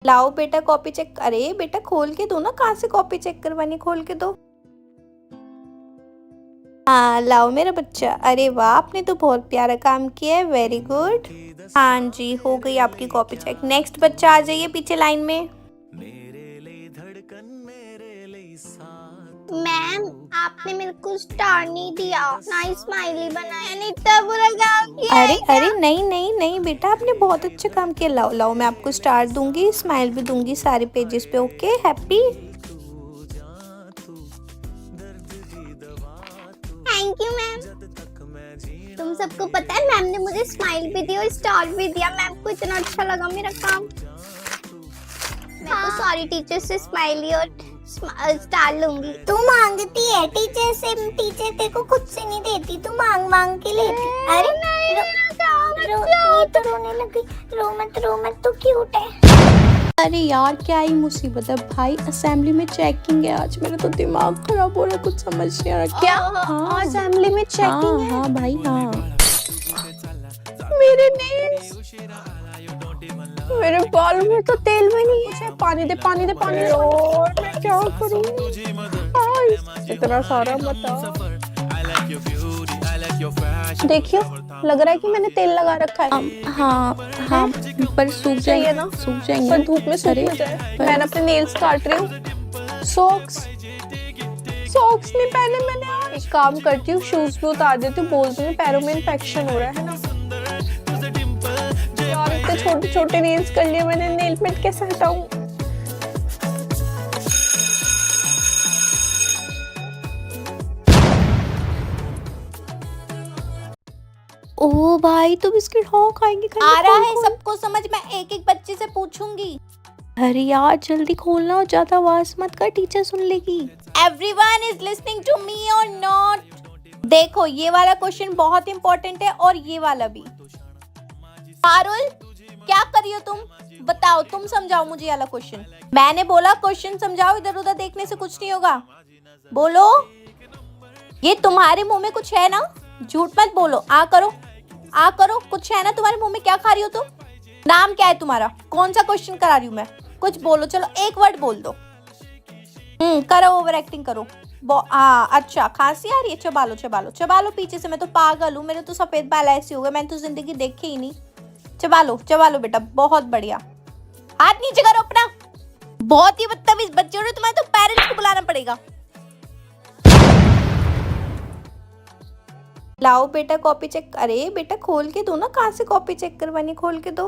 लाओ बेटा copy check. अरे बेटा खोल के दो ना, कहाँ से कॉपी चेक करवानी, खोल के दो। हाँ लाओ मेरा बच्चा। अरे वाह, आपने तो बहुत प्यारा काम किया है, वेरी गुड। हाँ जी, हो गई आपकी कॉपी चेक। नेक्स्ट बच्चा आ जाइए पीछे लाइन में। मैम आपने मेरे को स्टार नहीं दिया, ना स्माइली बनाया, नहीं इतना बुरा काम किया अरे है क्या? अरे नहीं नहीं नहीं बेटा, आपने बहुत अच्छा काम किया। लाओ लाओ, मैं आपको स्टार दूंगी, स्माइल भी दूंगी सारे पेजेस पे। Okay, happy. Thank you ma'am. तुम सबको पता है मैम ने मुझे स्माइल भी दी और स्टार भी दिया। मैम को इतना अच्छा लगा मेरा काम। मैं तो सॉरी टीचर से स्माइली और स्टार लूंगी। तू मांगती है टीचर से, टीचर तेरे को खुद से नहीं देती, तू मांग मांग के लेती। अरे नहीं तो रोने लगी। रो मत तू क्यूट है। अरे यार, क्या ही मुसीबत है भाई, असेंबली में चेकिंग है आज। मेरा तो दिमाग खराब हो रहा है, कुछ समझ नहीं आ रहा। क्या? हाँ असेंबली में चेकिंग है। हाँ भाई हाँ। मेरे नेल्स, मेरे बाल में तो तेल भी नहीं है। पानी दे पानी दे पानी दे। और मैं क्या करूं? इतना सारा बता। देखियो, लग रहा है कि मैंने तेल लगा रखा है। हाँ हाँ, पर सूख जाएंगे ना, सूख जाएंगे। पर धूप में सूख ना जाए। मैंने अपने नेल्स काट रही हूँ। सॉक्स नहीं पहने मैंने। एक काम करती हूँ, शूज भी उतार देती हूँ, बोलती हूँ पैरों में इन्फेक्शन हो रहा है ना। यार इतने छोटे छोटे नेल्स कर लिए मैंने, नेल पेंट कैसे हटाऊं? ओ भाई, तो बिस्किट हाँ खाएंगे आ रहा है सबको समझ, मैं एक एक बच्चे से पूछूंगी। अरे यार जल्दी खोलना और ज्यादा आवाज मत कर, टीचर सुन लेगी। Everyone is listening to me or not? देखो ये वाला क्वेश्चन बहुत इंपॉर्टेंट है और ये वाला भी। पारुल क्या कर रही हो तुम? बताओ, तुम समझाओ मुझे ये वाला क्वेश्चन। मैंने बोला क्वेश्चन समझाओ, इधर उधर देखने से कुछ नहीं होगा। बोलो, ये तुम्हारे मुंह में कुछ है ना? झूठ मत बोलो। आ करो, कुछ है ना तुम्हारे मुंह में? क्या खा रही हो तुम? नाम क्या है तुम्हारा? कौन सा क्वेश्चन करा रही हूँ मैं? कुछ बोलो, चलो एक वर्ड बोल दो। करो, ओवर एक्टिंग करो। अच्छा, खांसी आ रही है? चबालो पीछे से। मैं तो पागल हूँ, मेरे तो सफेद बाल ऐसे हो गए, मैंने तो जिंदगी देखी ही नहीं। चबालो बेटा, बहुत बढ़िया। हाथ नीचे करो अपना। बहुत ही बदतमीज बच्चे हो, तुम्हारे तो पेरेंट्स को बुलाना पड़ेगा। लाओ बेटा कॉपी चेक। अरे बेटा खोल के दो ना, कहाँ से कॉपी चेक करवानी, खोल के दो।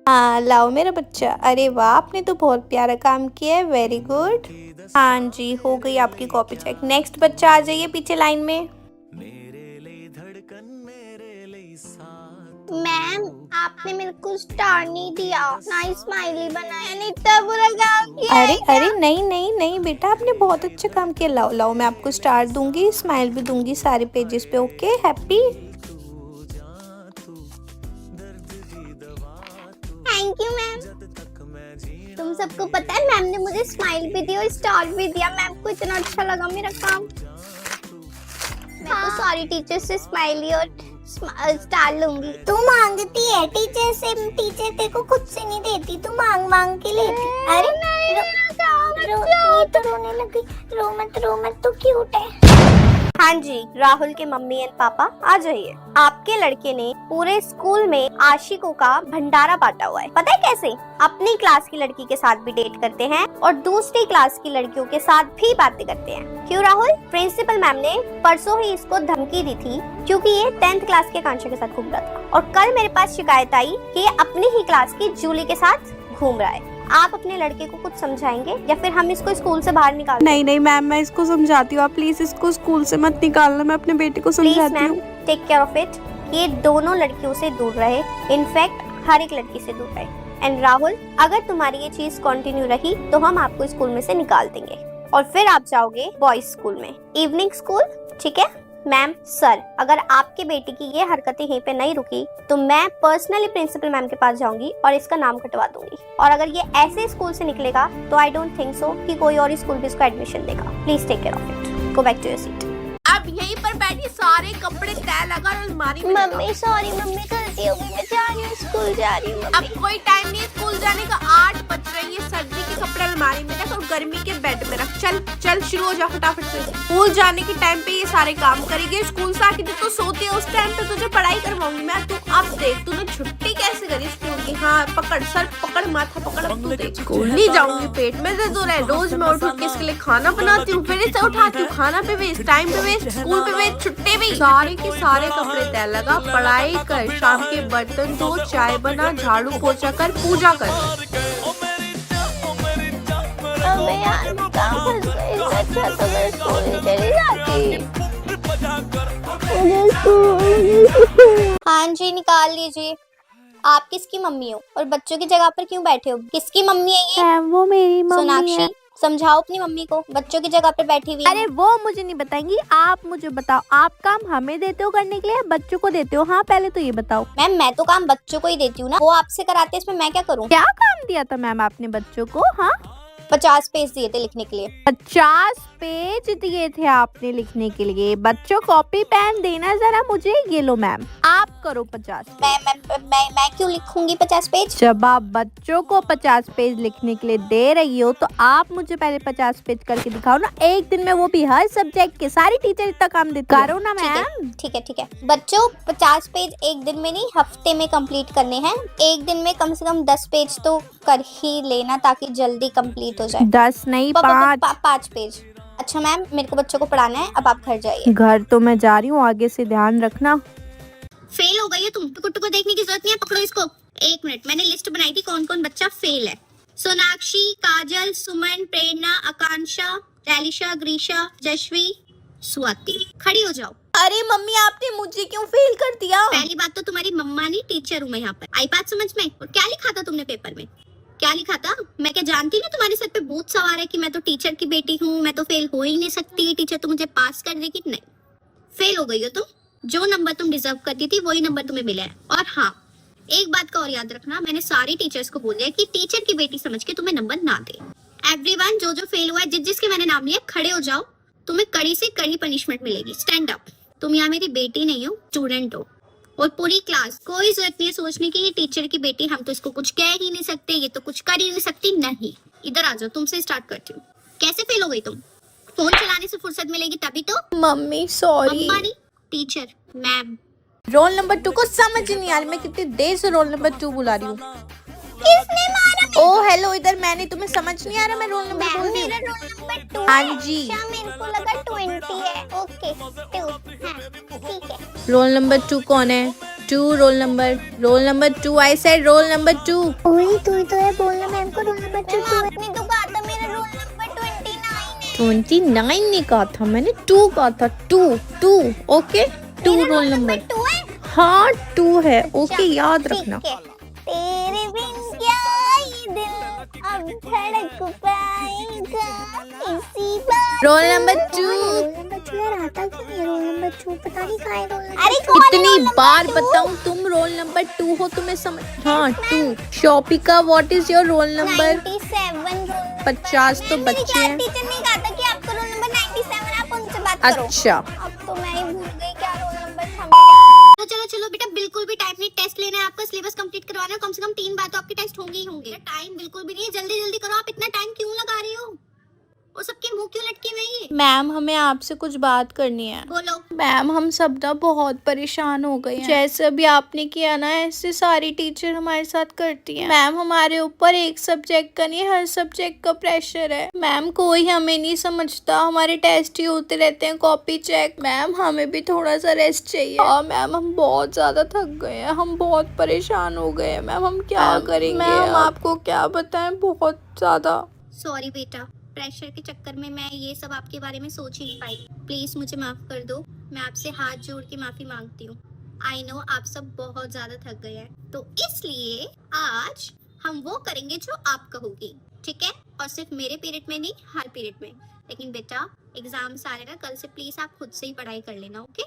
हाँ लाओ मेरा बच्चा। अरे वाह, आपने तो बहुत प्यारा काम किया है, वेरी गुड। हाँ जी, हो गई आपकी कॉपी चेक। नेक्स्ट बच्चा आ जाइए पीछे लाइन में। मैम आपने मेरे को स्टार नहीं दिया, ना स्माइली बनाया, नहीं इतना बुरा काम किया है क्या? अरे नहीं नहीं नहीं बेटा, आपने बहुत अच्छा काम किया। लाओ लाओ, मैं आपको स्टार दूंगी, स्माइल भी दूंगी सारे पेजेस पे। Okay, happy. Thank you ma'am. तुम सबको पता है मैम ने मुझे स्माइल भी दी और स्टार भी दिया। मैम को इतना अच्छा लगा मेरा काम। मैं तो सॉरी टीचर से स्माइली और स्टार लूंगी। तू मांगती है टीचर से, टीचर तेरे को खुद से नहीं देती, तू मांग मांग के लेती। अरे नहीं तो रोने लगी। रो मत तू क्यूट है। हाँ जी, राहुल के मम्मी एंड पापा आ जाइए। आपके लड़के ने पूरे स्कूल में आशिकों का भंडारा बांटा हुआ है। पता है कैसे? अपनी क्लास की लड़की के साथ भी डेट करते हैं और दूसरी क्लास की लड़कियों के साथ भी बातें करते हैं। क्यों राहुल? प्रिंसिपल मैम ने परसों ही इसको धमकी दी थी क्योंकि ये 10th क्लास के आकांक्षा के साथ घूम रहा था, और कल मेरे पास शिकायत आई कि ये अपनी ही क्लास की जूली के साथ घूम रहा है। आप अपने लड़के को कुछ समझाएंगे या फिर हम इसको स्कूल से बाहर निकाल? नहीं मैम, मैं इसको समझाती हूँ, आप प्लीज इसको स्कूल से मत निकालना, मैं अपने बेटे को समझाती हूँ। Take care of it. ये दोनों लड़कियों से दूर रहे, इनफैक्ट हर एक लड़की से दूर रहे। एंड राहुल, अगर तुम्हारी ये चीज कंटिन्यू रही तो हम आपको स्कूल में से निकाल देंगे और फिर आप जाओगे बॉयज स्कूल में, इवनिंग स्कूल, ठीक है? मैम सर, अगर आपके बेटे की ये हरकतें यहीं पे नहीं रुकी तो मैं पर्सनली प्रिंसिपल मैम के पास जाऊंगी और इसका नाम कटवा दूंगी। और अगर ये ऐसे स्कूल से निकलेगा तो आई डोंट थिंक सो कि कोई और स्कूल भी इसको एडमिशन देगा। Please take care of it. Go back to your seat. अब यहीं पर बैठी सारे कपड़े तय लगा और अलमारी में लगा। मम्मी सॉरी मम्मी, गलती हो गई, मैं जा रही हूँ, स्कूल जा रही हूँ। अब कोई टाइम नहीं है स्कूल जाने का, 8 बज रही है। सर्दी के कपड़े अलमारी में रख और गर्मी के बेड में रख। चल चल शुरू हो जा फटाफट से। स्कूल जाने के टाइम पे ये सारे काम करेगी, स्कूल से आके जब तू सोती है उस टाइम पे तुझे पढ़ाई करवाऊंगी मैं। तू अब देख तूने छुट्टी कैसे करी स्कूल की। हाँ पकड़, सर पकड़, माथा पकड़। अब तू देख स्कूल नहीं जाऊंगी, पेट में दर्द हो रहा है। रोज मैं उठ के इसके लिए खाना बनाती हूँ, फिर इसे उठाती हूँ, खाना पे वेस्ट, टाइम पे वेस्ट, स्कूल पे वेस्ट, छुट्टी भी। सारे के सारे कपड़े तय लगा, पढ़ाई कर, शाम के बर्तन धो, चाय बना, झाड़ू पोछा कर, पूजा कर। अबे यार मैं कहाँ फंस गई, इससे अच्छा तो मैं स्कूल ही चली जाती। हाँ जी निकाल लीजिए। आप किसकी मम्मी हो और बच्चों की जगह पर क्यों बैठे हो? किसकी मम्मी है ये? वो मेरी सोनाक्षी समझाओ अपनी मम्मी को, बच्चों की जगह पर बैठी हुई है। अरे वो मुझे नहीं बताएंगी, आप मुझे बताओ, आप काम हमें देते हो करने के लिए या बच्चों को देते हो? हाँ पहले तो ये बताओ। मैम मैं तो काम बच्चों को ही देती हूँ ना, वो आपसे कराते हैं, इसमें मैं क्या करूँ? क्या काम दिया था मैम आपने बच्चों को? हाँ 50 पेज दिए थे लिखने के लिए। 50 पेज दिए थे आपने लिखने के लिए। बच्चों कॉपी पेन देना जरा मुझे। ये लो मैम, आप करो 50। मैं क्यों लिखूंगी 50 पेज? जब आप बच्चों को 50 पेज लिखने के लिए दे रही हो तो आप मुझे पहले 50 पेज करके दिखाओ ना, एक दिन में, वो भी हर सब्जेक्ट के। सारी टीचर इतना काम देते करो ना मैम। ठीक है बच्चों 50 पेज एक दिन में नहीं, हफ्ते में कंप्लीट करने हैं। एक दिन में कम से कम 10 पेज तो कर ही लेना ताकि जल्दी कंप्लीट हो जाए। 10 नहीं 5 पेज। अच्छा मैम मेरे को बच्चों को पढ़ाना है, अब आप घर जाइए। घर तो मैं जा रही हूँ, आगे से ध्यान रखना। फेल हो गई है तुम, टुकु टुकु देखने की जरूरत नहीं है, पकड़ो इसको। 1 मिनट, मैंने लिस्ट बनाई थी कौन कौन बच्चा फेल है। सोनाक्षी, काजल, सुमन, प्रेरणा, आकांक्षा, रैलिशा, ग्रीशा, जशवी, स्वाति। खड़ी हो जाओ। अरे मम्मी आपने मुझे क्यों फेल कर दिया? पहली बात तो तुम्हारी मम्मा नहीं, टीचर हूँ मैं यहाँ पर। आई बात समझ में? और क्या लिखा था तुमने पेपर में? क्या लिखा था? मैं क्या जानती नहीं तुम्हारे सर पे भूत सवार है कि मैं तो टीचर की बेटी हूँ, मैं तो फेल हो ही नहीं सकती, टीचर तो मुझे पास कर देगी। नहीं, फेल हो गई हो तुम। जो नंबर तुम डिजर्व करती थी वही नंबर तुम्हें मिला है। और हाँ एक बात का और याद रखना, मैंने सारी टीचर्स को बोल दिया कि टीचर की बेटी समझ के तुम्हें नंबर ना दे। एवरीवन जो जो फेल हुआ है, जिसके मैंने नाम लिया, खड़े हो जाओ। तुम्हें कड़ी से कड़ी पनिशमेंट मिलेगी। Stand up. तुम यहाँ मेरी बेटी नहीं हो, स्टूडेंट हो। और पूरी क्लास, कोई जरूरत नहीं है सोचने की ये टीचर की बेटी, हम तो इसको कुछ कह ही नहीं सकते, ये तो कुछ कर ही नहीं सकती। नहीं, इधर आ जाओ, तुमसे स्टार्ट करती हूँ। कैसे फेल हो गई तुम? फोन चलाने से फुर्सत मिलेगी तभी तो। Mummy sorry. मम्मा नहीं, टीचर, मैम। रोल नंबर 2 को समझ ही नहीं आ रही, मैं कितनी देर से रोल नंबर 2 बुला रही हूँ। किसने मारा? ओ हेलो, इधर मैंने, तुम्हें समझ नहीं आ रहा मैं रोल नंबर बोल रही मेरा हूँ? रोल नंबर 2 हाँ है। जी। अच्छा मेरे को लगा 20 है। ओके 2, हाँ ठीक है। रोल नंबर 2 कौन है? 2 roll number 2। I said roll number 2। ओए तू ही तो है, बोलना मैम को रोल नंबर 2। आपने तो कहा था मेरा रोल नंबर 29 है। 29 नहीं कहा था मैंने, 2 कहा था। 2 ओके, 2 रोल नंबर 2 है। हाँ 2 है। ओके याद रखना। तेरे बिन क्या ये दिल अब धड़क पाएगा इसी बात। Roll number 2। रोल नंबर 2 यार, आता क्यों नहीं है रोल नंबर 2? पता नहीं कहाँ है रोल नंबर। अरे कौन है कितनी रोल नंबर बार 2? बताऊं तुम रोल नंबर 2 हो, तुम्हें समझ। हाँ 2। Shopika what is your roll number? 97 roll number. 50 तो मेरी बच्चे क्लास हैं। टीचर ने कहा था कि आपका रोल नंबर 97, आप उनसे बात करो। अच्छा अब तो मैं ही भूल गई क्या रोल नंबर था। चलो चलो बेटा, बिल्कुल भी टाइम नहीं, टेस्ट लेना है आपका, सिलेबस कंप्लीट करवाना है। कम से कम 3 बार तो आपके टेस्ट होंगे ही होंगे। टाइम बिल्कुल भी नहीं है, जल्दी जल्दी करो। आप इतना टाइम क्यों लगा रही हो? और सबके मुंह क्यों लटके हुए हैं? मैम हमें आपसे कुछ बात करनी है। बोलो। मैम हम सब ना बहुत परेशान हो गए हैं। जैसे अभी आपने किया ना, ऐसे सारी टीचर हमारे साथ करती हैं। मैम हमारे ऊपर एक सब्जेक्ट का नहीं, हर सब्जेक्ट का प्रेशर है। मैम कोई हमें नहीं समझता, हमारे टेस्ट ही होते रहते हैं, कॉपी चेक। मैम हमें भी थोड़ा सा रेस्ट चाहिए। और मैम हम बहुत ज्यादा थक गए हैं, हम बहुत परेशान हो गए हैं। मैम हम क्या करेंगे? मैम आपको क्या बताएं, बहुत ज्यादा। सॉरी बेटा, प्रेशर के चक्कर में मैं ये सब आपके बारे में सोच ही नहीं पाई। प्लीज मुझे माफ कर दो, मैं आपसे हाथ जोड़ के माफी मांगती हूँ। आई नो आप सब बहुत ज्यादा थक गए हैं, तो इसलिए आज हम वो करेंगे जो आप कहोगी, ठीक है? और सिर्फ मेरे पीरियड में नहीं, हर पीरियड में। लेकिन बेटा एग्जाम्स आ रहे ना, कल से प्लीज आप खुद से ही पढ़ाई कर लेना, ओके?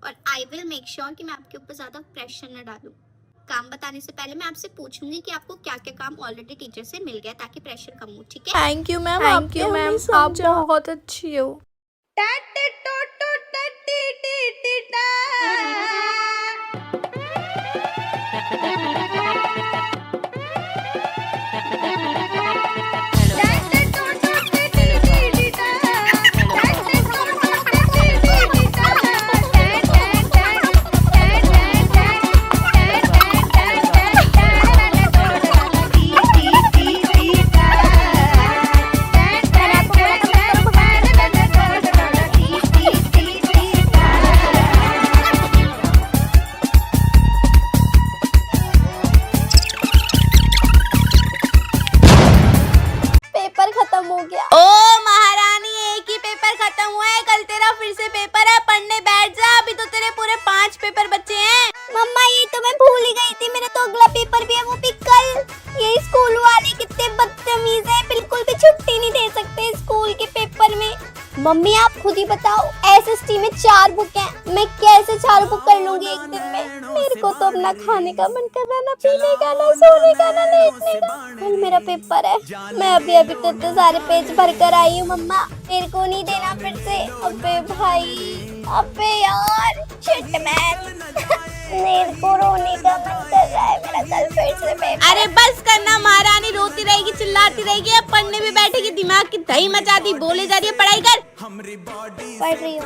और आई विल मेक श्योर कि मैं आपके ऊपर ज्यादा प्रेशर न डालूं। काम बताने से पहले मैं आपसे पूछूंगी कि आपको क्या क्या काम ऑलरेडी टीचर से मिल गया, ताकि प्रेशर कम हो, ठीक है? थैंक यू मैम, आप बहुत अच्छी हो। पेपर खत्म हो गया। ओ महारानी, एक ही पेपर खत्म हुआ है, कल तेरा फिर से पेपर है, पढ़ने बैठ जा। अभी तो तेरे पूरे 5 पेपर बचे हैं। मम्मा ये तो मैं भूल ही गई थी, मेरा तो अगला पेपर भी है, वो भी कल। ये स्कूल वाले कितने बदतमीज हैं, बिल्कुल भी छुट्टी नहीं दे सकते स्कूल के पेपर में। मम्मी आप खुद ही बताओ, एसएसटी में 4 बुक हैं, मैं कैसे 4 बुक कर लूंगी एक दिन में। मेरे को तो अपना खाने का मन कर रहा, ना पीने का, ना सोने का, ना लेटने का। कल मेरा पेपर है, मैं अभी अभी तो इतने सारे पेज भर कर आई हूँ। मम्मा मेरे को नहीं देना फिर से। अबे भाई, अबे यार, शिट मैन। मेरे को रोने का मन कर रहा है, मेरा कल फिर से पेपर। अरे बस करना महारानी, रोती रहेगी, चिल्लाती रहेगी, अब पढ़ने भी बैठेगी, दिमाग की दही मचा दी, बोले जा रही है पढ़ाई कर। पढ़ रही हूँ।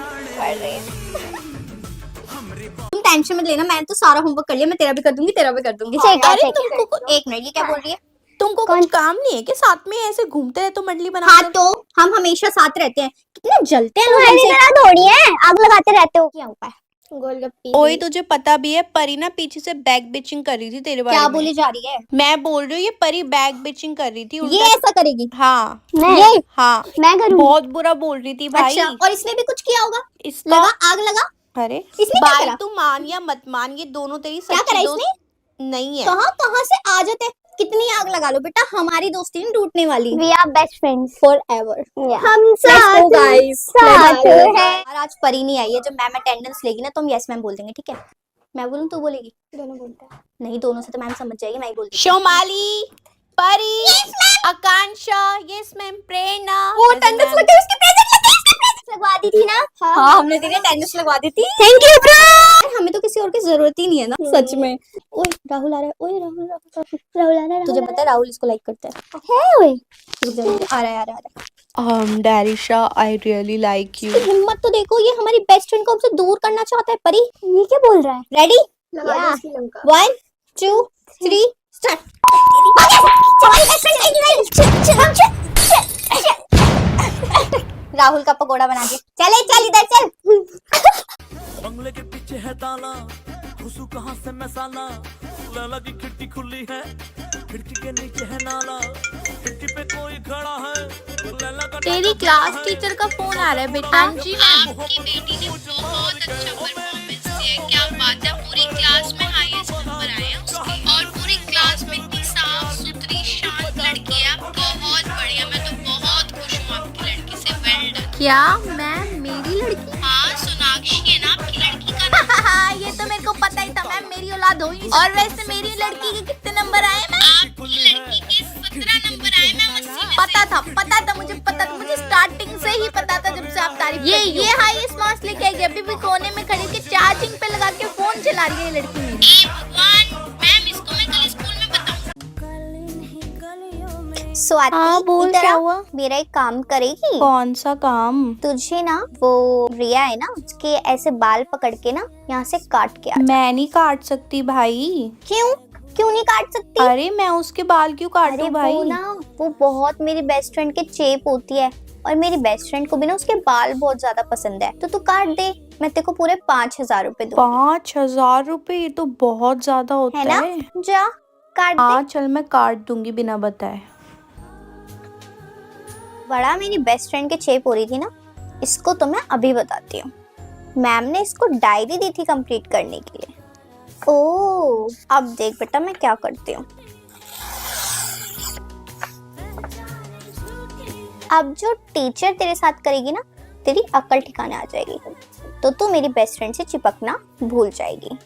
तुम टेंशन मत लेना, मैंने तो सारा होमवर्क कर लिया, मैं तेरा भी कर दूंगी, तेरा भी कर दूंगी। अरे तुमको एक मिनट, ये क्या बोल रही है? तुमको कुछ काम नहीं है कि साथ में ऐसे घूमते रहे तो मंडली बना? हाँ तो हम हमेशा साथ रहते हैं, कितने जलते हैं लोग हमसे। थोड़ी है, आग लगाते रहते हो। क्या हुआ? गोलगप्पे। ओए तुझे पता भी है, परी ना पीछे से बैक बिचिंग कर रही थी तेरे बारे में। क्या बोली जा रही है? मैं बोल रही हूँ ये परी बैक बिचिंग कर रही थी। ये ऐसा करेगी? हाँ ये हाँ मैं करूँ? बहुत बुरा बोल रही थी भाई। अच्छा, और इसने भी कुछ किया होगा? इसका लगा, आग लगा। अरे इसने क्या भाई करा? तू मान या मत मान, ये दोनों तेरी क्या सच्ची करा दोस्त इसने? नहीं है। कहाँ कहाँ से आ जाते हैं, कितनी आग लगा लो बेटा, हमारी दोस्ती नहीं टूटने वाली। We are best friends forever. हम साथ हैं। आज परी नहीं आई है, जब मैम अटेंडेंस लेगी ना तो हम यस मैम बोल देंगे, ठीक है? मैं बोलूं तू बोलेगी? दोनों बोलते हैं। नहीं, दोनों से तो मैम समझ जाएगी, मैं ही बोल दूंगी। शोमाली, परी, आकांक्षा, यस मैम, प्रेरणा। वो अटेंडेंस लगे, उसके प्रेजेंट लगे, उसके प्रेजेंट लगवा दी थी ना। हाँ हमने तेरी अटेंडेंस लगवा दी थी। Thank you bro. हमें तो किसी और की जरूरत ही नहीं है ना, सच में। ओए राहुल आ रहा है, ओए राहुल राहुल आ रहा है। तुझे पता है राहुल इसको लाइक करता है? ओए आ रहा है, आ रहा है। डैरिशा, आई रियली लाइक यू। इसकी हिम्मत तो देखो, ये हमारी बेस्ट फ्रेंड को हमसे दूर करना चाहता है। परी ये क्या बोल रहा है? रेडी? 1 2 3 स्टार्ट। राहुल का पकोड़ा बना दिया। चले चल इधर चल। बंगले के पीछे है ताला, घुसू कहाँ से मैं साला। लैला की खिड़की खुली है, खिड़की के नीचे है नाला, खिड़की पे कोई खड़ा है। लैला का तेरी क्लास टीचर का फोन आ रहा है बेटा। जी आपकी बेटी ने बहुत अच्छा परफॉर्मेंस दिया है, क्या बात है, पूरी क्लास में हाईएस्ट नंबर आए हैं उसके, और पूरी क्लास में इतनी साफ सुथरी शांत लड़की है, बहुत बढ़िया, मैं तो बहुत खुश हूँ आपकी लड़की से। Well done. क्या मैम, मेरी लड़की? हाँ सोनाक्षी है ना आपकी लड़की का नाम। ये तो मेरे को पता ही था मैम, मेरी औलाद हो ही। और वैसे मेरी लड़की के कितने नंबर आए मैम? आपकी लड़की के 17 नंबर आए मैम 80 में से। पता था, मुझे पता था, मुझे स्टार्टिंग से ही पता था जब से आप तारीफ। ये हाईएस्ट मार्क्स लेके आई, अभी भी कोने में खड़ी के चार्जिंग पे लगा के फोन चला रही है लड़की मेरी। ए भगवान, मैम इसको मैं कल स्कूल में बताऊँ। स्वाति, हाँ, बोल, इधर क्या आ। हुआ? मेरा एक काम करेगी? कौन सा काम? तुझे ना वो रिया है ना, उसके ऐसे बाल पकड़ के ना यहाँ से काट के आ। मैं नहीं काट सकती भाई। क्यों क्यों नहीं काट सकती? अरे मैं उसके बाल क्यों काटूं अरे भाई? वो ना, वो बहुत मेरी बेस्ट फ्रेंड के चेप होती है, और मेरी बेस्ट फ्रेंड को भी ना उसके बाल बहुत ज्यादा पसंद है, तो तू काट दे, मैं तेरे को पूरे 5,000 रुपए दूंगी। 5,000 रुपए? ये तो बहुत ज्यादा होता है ना? जा काट हाँ दे। चल, मैं काट दूंगी बिना बताए। बड़ा मेरी बेस्ट फ्रेंड के चेप हो रही थी ना, इसको तो मैं अभी बताती हूँ। मैम ने इसको डायरी दी थी कंप्लीट करने के लिए। ओह, अब देख बेटा मैं क्या करती हूँ। अब जो टीचर तेरे साथ करेगी ना, तेरी अक्ल ठिकाने आ जाएगी, तो तू मेरी बेस्ट फ्रेंड से चिपकना भूल जाएगी।